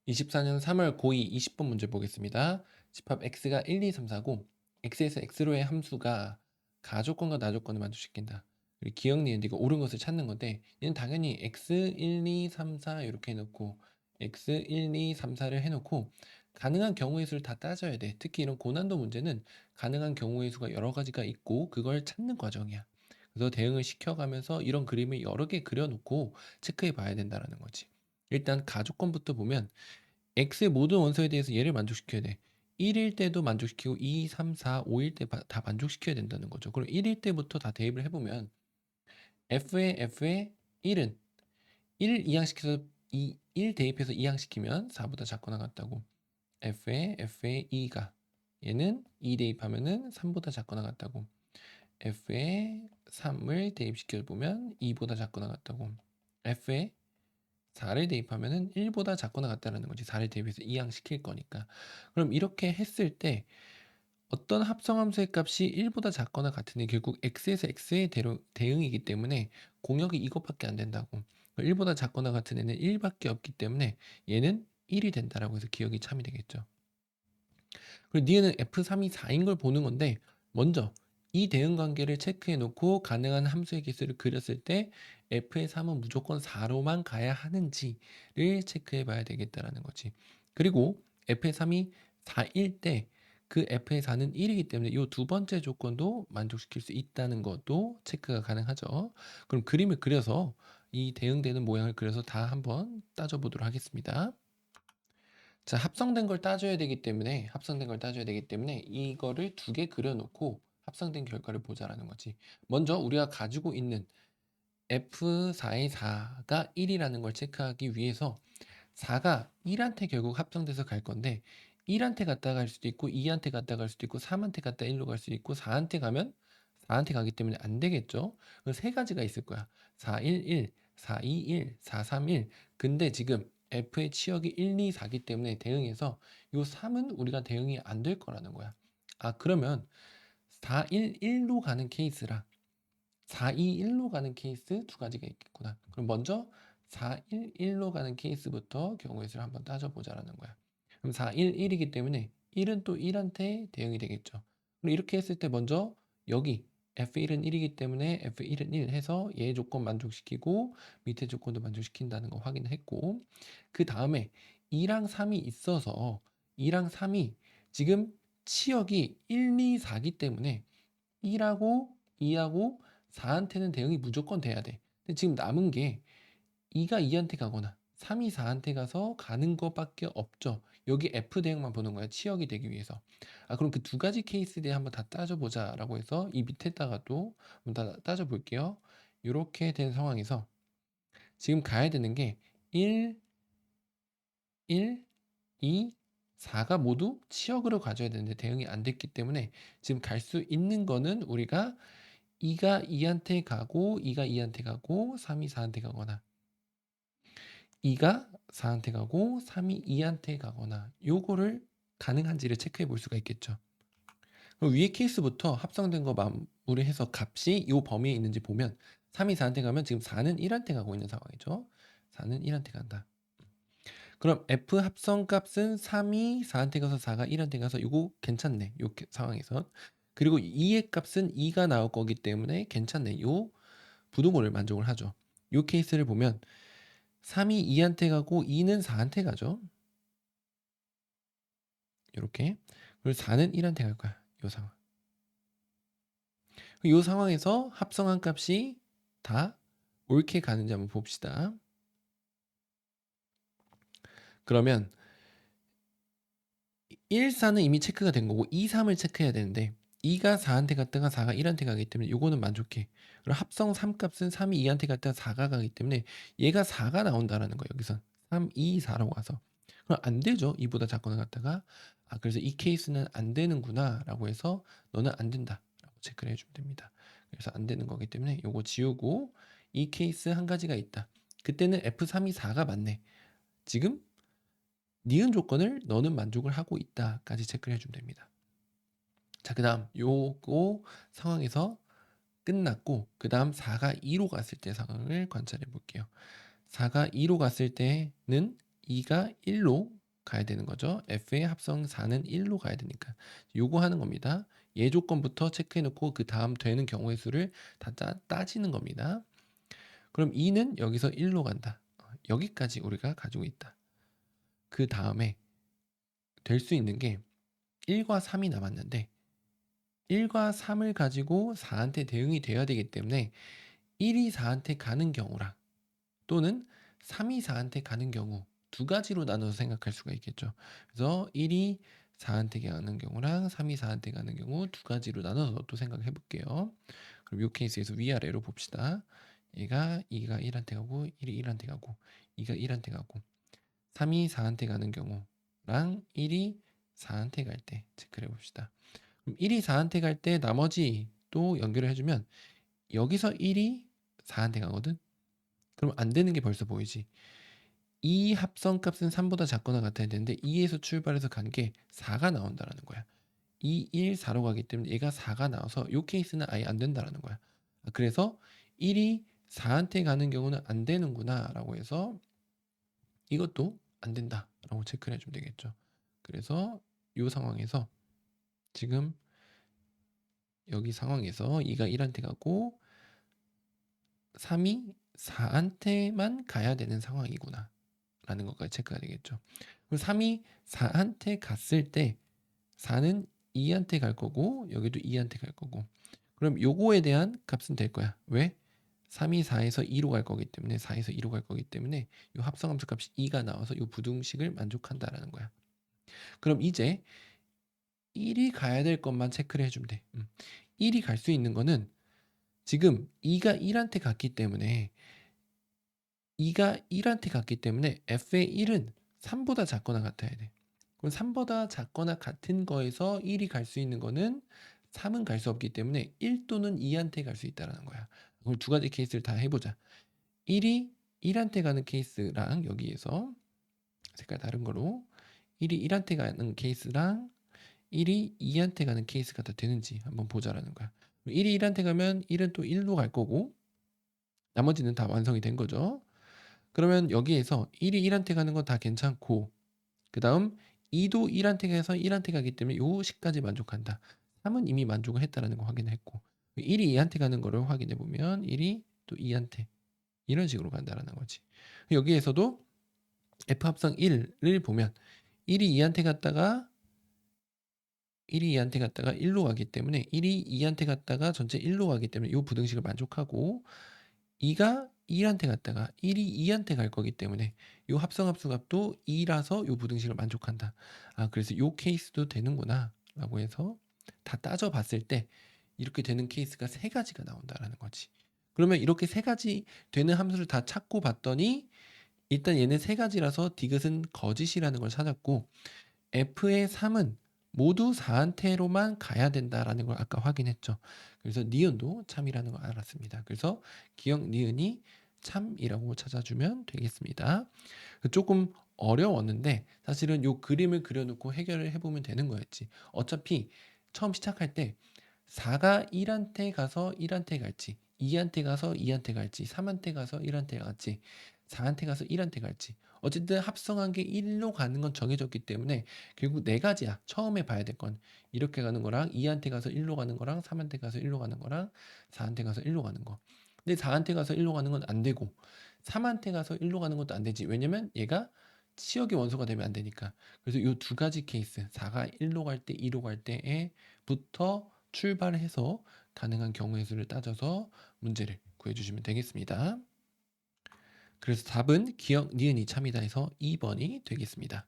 24년 3월 고2 20번 문제 보겠습니다. 집합 x가 1, 2, 3, 4고 x에서 x로의 함수가 가조건과 나조건을 만족시킨다. 그리고 기억, 니은, 이거 옳은 것을 찾는 건데 얘는 당연히 x 1, 2, 3, 4 이렇게 해놓고 x 1, 2, 3, 4를 해놓고 가능한 경우의 수를 다 따져야 돼. 특히 이런 고난도 문제는 가능한 경우의 수가 여러 가지가 있고 그걸 찾는 과정이야. 그래서 대응을 시켜가면서 이런 그림을 여러 개 그려놓고 체크해 봐야 된다는 거지. 일단 가조건부터 보면 x의 모든 원소에 대해서 얘를 만족시켜야 돼. 1일 때도 만족시키고 2, 3, 4, 5일 때 다 만족시켜야 된다는 거죠. 그럼 1일 때부터 다 대입을 해보면 f의 1은 1 이항시켜서 1 대입해서 이항시키면 4보다 작거나 같다고. f의 2가 얘는 2 대입하면은 3보다 작거나 같다고. f의 3을 대입시켜 보면 2보다 작거나 같다고. f의 4를 대입하면은 1보다 작거나 같다라는 거지. 4를 대입해서 이항시킬 거니까. 그럼 이렇게 했을 때 어떤 합성함수의 값이 1보다 작거나 같으니 결국 x에서 x의 대응이기 때문에 공역이 이것밖에 안 된다고. 1보다 작거나 같은 애는 1밖에 없기 때문에 얘는 1이 된다라고 해서 기억이 참이 되겠죠. 그리고 니은은 f3이 4인 걸 보는 건데 먼저 이 대응 관계를 체크해 놓고 가능한 함수의 개수를 그렸을 때 f의 3은 무조건 4로만 가야 하는지를 체크해 봐야 되겠다라는 거지. 그리고 f의 3이 4일 때 그 f의 4는 1이기 때문에 이 두 번째 조건도 만족시킬 수 있다는 것도 체크가 가능하죠. 그럼 그림을 그려서 이 대응되는 모양을 그려서 다 한번 따져보도록 하겠습니다. 자, 합성된 걸 따져야 되기 때문에 이거를 두 개 그려놓고 합성된 결과를 보자라는 거지. 먼저 우리가 가지고 있는 F4의 4가 1이라는 걸 체크하기 위해서 4가 1한테 결국 합성돼서 갈 건데 1한테 갔다 갈 수도 있고 2한테 갔다 갈 수도 있고 3한테 갔다 1로 갈 수도 있고 4한테 가면 4한테 가기 때문에 안 되겠죠. 그럼 세 가지가 있을 거야. 4, 1, 1, 4, 2, 1, 4, 3, 1. 근데 지금 F의 치역이 1, 2, 4기 때문에 대응해서 요 3은 우리가 대응이 안 될 거라는 거야. 아, 그러면 4, 1, 1로 가는 케이스랑 4, 2, 1로 가는 케이스 두 가지가 있겠구나. 그럼 먼저 4, 1, 1로 가는 케이스부터 경우의 수를 한번 따져보자라는 거야. 그럼 4, 1, 1이기 때문에 1은 또 1한테 대응이 되겠죠. 그럼 이렇게 했을 때 먼저 여기 F1은 1이기 때문에 F1은 1 해서 얘 조건 만족시키고 밑에 조건도 만족시킨다는 거 확인했고 그 다음에 2랑 3이 있어서 2랑 3이 지금 치역이 1, 2, 4기 때문에 1하고 2하고 4한테는 대응이 무조건 돼야 돼. 근데 지금 남은 게 2가 2한테 가거나 3이 4한테 가서 가는 것밖에 없죠. 여기 F 대응만 보는 거야. 치역이 되기 위해서. 아, 그럼 그 두 가지 케이스에 대해 한번 다 따져보자라고 해서 이 밑에다가 또 한번 다 따져볼게요. 이렇게 된 상황에서 지금 가야 되는 게 1, 1, 2, 4가 모두 치역으로 가져야 되는데 대응이 안 됐기 때문에 지금 갈 수 있는 거는 우리가 2가 2한테 가고 2가 2한테 가고 3이 4한테 가거나 2가 4한테 가고 3이 2한테 가거나 요거를 가능한지를 체크해 볼 수가 있겠죠. 그럼 위에 케이스부터 합성된 거 마무리해서 값이 요 범위에 있는지 보면 3이 4한테 가면 지금 4는 1한테 가고 있는 상황이죠. 4는 1한테 간다. 그럼 F 합성 값은 3이 4한테 가서 4가 1한테 가서 이거 괜찮네. 요 상황에서. 그리고 2의 값은 2가 나올 거기 때문에 괜찮네. 요 부등호를 만족을 하죠. 요 케이스를 보면 3이 2한테 가고 2는 4한테 가죠. 이렇게. 그리고 4는 1한테 갈 거야. 요 상황. 요 상황에서 합성한 값이 다 옳게 가는지 한번 봅시다. 그러면 1, 4는 이미 체크가 된 거고 2, 3을 체크해야 되는데 2가 4한테 갔다가 4가 1한테 가기 때문에 요거는 만족해. 그리고 합성 3 값은 3이 2한테 갔다가 4가 가기 때문에 얘가 4가 나온다라는 거예요. 여기서 3, 2, 4라고 가서. 그럼 안 되죠. 2보다 작거나 같다가 아, 그래서 이 케이스는 안 되는구나라고 해서 너는 안 된다라고 체크를 해주면 됩니다. 그래서 안 되는 거기 때문에 요거 지우고 이 케이스 한 가지가 있다. 그때는 F3이 4가 맞네. 지금 니은 조건을 너는 만족을 하고 있다까지 체크를 해주면 됩니다. 자, 그 다음 요거 상황에서 끝났고 그 다음 4가 2로 갔을 때 상황을 관찰해 볼게요. 4가 2로 갔을 때는 2가 1로 가야 되는 거죠. f의 합성 4는 1로 가야 되니까. 요거 하는 겁니다. 예 조건부터 체크해 놓고 그다음 되는 경우의 수를 다 따지는 겁니다. 그럼 2는 여기서 1로 간다. 여기까지 우리가 가지고 있다. 그다음에 될 수 있는 게 1과 3이 남았는데 1과 3을 가지고 4한테 대응이 돼야 되기 때문에 1이 4한테 가는 경우랑 또는 3이 4한테 가는 경우 두 가지로 나눠서 생각할 수가 있겠죠. 그래서 1이 4한테 가는 경우랑 3이 4한테 가는 경우 두 가지로 나눠서 또 생각해 볼게요. 그럼 이 케이스에서 위아래로 봅시다. 얘가 2가 1한테 가고 1이 1한테 가고 2가 1한테 가고 3이 4한테 가는 경우랑 1이 4한테 갈 때 체크를 해봅시다. 그럼 1이 4한테 갈 때 나머지 또 연결을 해주면 여기서 1이 4한테 가거든? 그럼 안 되는 게 벌써 보이지? 이 합성값은 3보다 작거나 같아야 되는데 2에서 출발해서 간 게 4가 나온다라는 거야. 2, 1, 4로 가기 때문에 얘가 4가 나와서 이 케이스는 아예 안 된다라는 거야. 그래서 1이 4한테 가는 경우는 안 되는구나 라고 해서 이것도 안 된다 라고 체크를 해주면 되겠죠. 그래서 이 상황에서 지금 여기 상황에서 2가 1한테 가고 3이 4한테만 가야 되는 상황이구나 라는 것까지 체크가 되겠죠. 그리고 3이 4한테 갔을 때 4는 2한테 갈 거고 여기도 2한테 갈 거고 그럼 요거에 대한 값은 될 거야. 왜? 3이 4에서 2로 갈 거기 때문에 4에서 2로 갈 거기 때문에 요 합성함수 값이 2가 나와서 요 부등식을 만족한다라는 거야. 그럼 이제 1이 가야 될 것만 체크를 해주면 돼. 1이 갈 수 있는 거는 지금 2가 1한테 갔기 때문에 2가 1한테 갔기 때문에 f의 1은 3보다 작거나 같아야 돼. 그럼 3보다 작거나 같은 거에서 1이 갈 수 있는 거는 3은 갈 수 없기 때문에 1 또는 2한테 갈 수 있다는 거야. 그럼 두 가지 케이스를 다 해보자. 1이 1한테 가는 케이스랑 여기에서 색깔 다른 거로 1이 1한테 가는 케이스랑 1이 2한테 가는 케이스가 다 되는지 한번 보자라는 거야. 1이 1한테 가면 1은 또 1로 갈 거고 나머지는 다 완성이 된 거죠. 그러면 여기에서 1이 1한테 가는 건 다 괜찮고 그 다음 2도 1한테 가서 1한테 가기 때문에 요 식까지 만족한다. 3은 이미 만족을 했다라는 거 확인했고 1이 2한테 가는 거를 확인해 보면 1이 또 2한테 이런 식으로 간다라는 거지. 여기에서도 F 합성 1을 보면 1이 2한테 갔다가 1이 2한테 갔다가 1로 가기 때문에 1이 2한테 갔다가 전체 1로 가기 때문에 이 부등식을 만족하고 2가 1한테 갔다가 1이 2한테 갈 거기 때문에 이 합성합수 값도 2라서 이 부등식을 만족한다. 그래서 이 케이스도 되는구나 라고 해서 다 따져 봤을 때 이렇게 되는 케이스가 세 가지가 나온다라는 거지. 그러면 이렇게 세 가지 되는 함수를 다 찾고 봤더니 일단 얘는 세 가지라서 디귿은 거짓이라는 걸 찾았고 f의 3은 모두 4한테로만 가야 된다라는 걸 아까 확인했죠. 그래서 니은도 참이라는 걸 알았습니다. 그래서 기억 니은이 참이라고 찾아주면 되겠습니다. 조금 어려웠는데 사실은 요 그림을 그려놓고 해결을 해보면 되는 거였지. 어차피 처음 시작할 때 4가 1한테 가서 1한테 갈지 2한테 가서 2한테 갈지 3한테 가서 1한테 갈지 4한테 가서 1한테 갈지 어쨌든 합성한 게 1로 가는 건 정해졌기 때문에 결국 네 가지야. 처음에 봐야 될 건 이렇게 가는 거랑 2한테 가서 1로 가는 거랑 3한테 가서 1로 가는 거랑 4한테 가서 1로 가는 거. 근데 4한테 가서 1로 가는 건 안 되고 3한테 가서 1로 가는 것도 안 되지. 왜냐면 얘가 치역의 원소가 되면 안 되니까. 그래서 이 두 가지 케이스 4가 1로 갈 때, 2로 갈 때부터 출발해서 가능한 경우의 수를 따져서 문제를 구해주시면 되겠습니다. 그래서 답은 기억 니은이 참이다 해서 2번이 되겠습니다.